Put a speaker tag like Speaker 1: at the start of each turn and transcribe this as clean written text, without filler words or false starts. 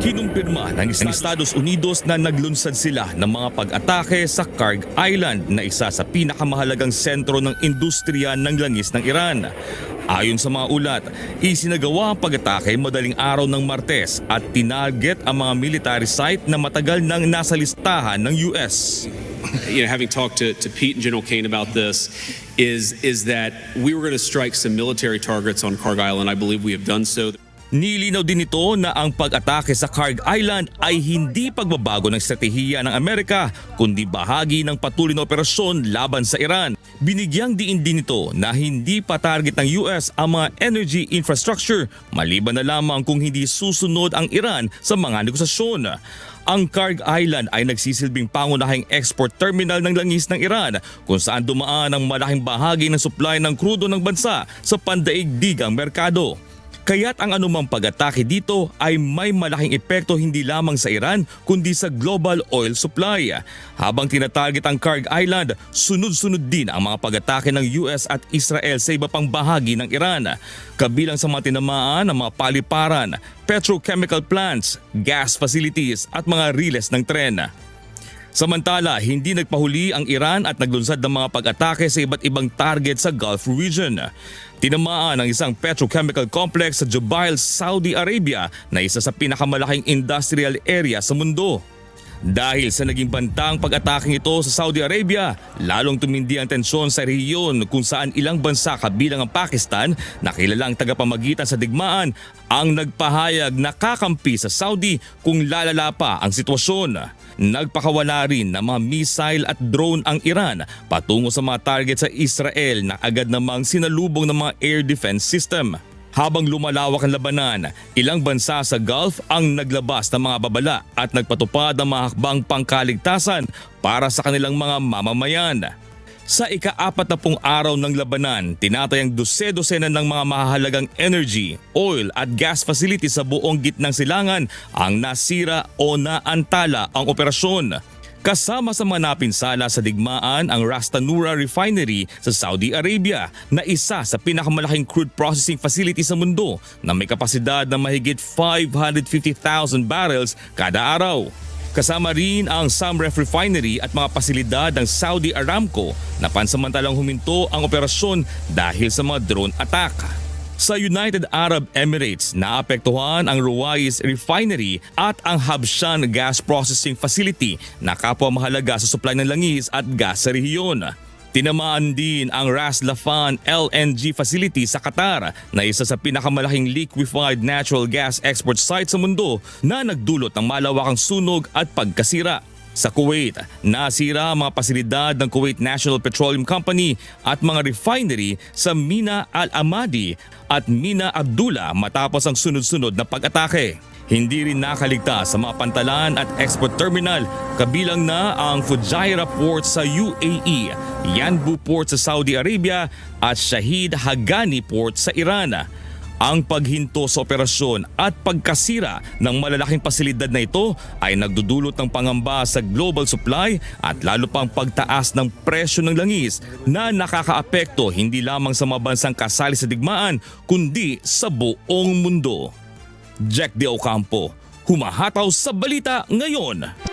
Speaker 1: Kinumpirma ng Estados Unidos na naglunsad sila ng mga pag-atake sa Kharg Island na isa sa pinakamahalagang sentro ng industriya ng langis ng Iran. Ayon sa mga ulat, isinagawa ang pag-atake madaling araw ng Martes at tinarget ang mga military site na matagal nang nasa listahan ng US.
Speaker 2: Having talked to Pete and General Kane about this, is that we were going to strike some military targets on Kharg Island. I believe we have done so.
Speaker 1: Nilinaw din ito na ang pag-atake sa Kharg Island ay hindi pagbabago ng estratehiya ng Amerika kundi bahagi ng patuloy na operasyon laban sa Iran. Binigyang diin din ito na hindi pa target ng US ang mga energy infrastructure maliban na lamang kung hindi susunod ang Iran sa mga negosasyon. Ang Kharg Island ay nagsisilbing pangunahing export terminal ng langis ng Iran kung saan dumaan ang malaking bahagi ng supply ng krudo ng bansa sa pandaigdigang merkado. Kaya't ang anumang pag-atake dito ay may malaking epekto hindi lamang sa Iran kundi sa global oil supply. Habang tinatarget ang Kharg Island, sunod-sunod din ang mga pag-atake ng US at Israel sa iba pang bahagi ng Iran. Kabilang sa mga tinamaan ang mga paliparan, petrochemical plants, gas facilities at mga riles ng tren. Samantala, hindi nagpahuli ang Iran at naglunsad ng mga pag-atake sa iba't ibang target sa Gulf region. Tinamaan ang isang petrochemical complex sa Jubail, Saudi Arabia na isa sa pinakamalaking industrial area sa mundo. Dahil sa naging bantang pag-ataking ito sa Saudi Arabia, lalong tumindi ang tensyon sa rehiyon kung saan ilang bansa kabilang ang Pakistan na kilalang tagapamagitan sa digmaan ang nagpahayag na kakampi sa Saudi kung lalala pa ang sitwasyon. Nagpakawala rin ng mga missile at drone ang Iran patungo sa mga target sa Israel na agad namang sinalubong ng mga air defense system. Habang lumalawak ang labanan, ilang bansa sa Gulf ang naglabas ng mga babala at nagpatupad ng mga hakbang pangkaligtasan para sa kanilang mga mamamayan. Sa ika-40 araw ng labanan, tinatayang dose-dosena ng mga mahahalagang energy, oil at gas facilities sa buong gitnang silangan ang nasira o naantala ang operasyon. Kasama sa mga napinsala sa digmaan ang Ras Tanura Refinery sa Saudi Arabia na isa sa pinakamalaking crude processing facility sa mundo na may kapasidad na mahigit 550,000 barrels kada araw. Kasama rin ang Samref Refinery at mga pasilidad ng Saudi Aramco na pansamantalang huminto ang operasyon dahil sa mga drone attack. Sa United Arab Emirates, naapektuhan ang Ruwais Refinery at ang Habshan Gas Processing Facility na kapwa mahalaga sa supply ng langis at gas sa rehiyon. Tinamaan din ang Ras Laffan LNG facility sa Qatar na isa sa pinakamalaking liquefied natural gas export site sa mundo na nagdulot ng malawakang sunog at pagkasira. Sa Kuwait, nasira ang mga pasilidad ng Kuwait National Petroleum Company at mga refinery sa Mina Al-Amadi at Mina Abdullah matapos ang sunod-sunod na pag-atake. Hindi rin nakaligtas sa mga pantalan at export terminal kabilang na ang Fujairah Port sa UAE, Yanbu Port sa Saudi Arabia at Shahid Haghani Port sa Iran. Ang paghinto sa operasyon at pagkasira ng malalaking pasilidad na ito ay nagdudulot ng pangamba sa global supply at lalo pang pagtaas ng presyo ng langis na nakakaapekto hindi lamang sa mga bansang kasali sa digmaan kundi sa buong mundo. Jack De Ocampo, humahataw sa balita ngayon.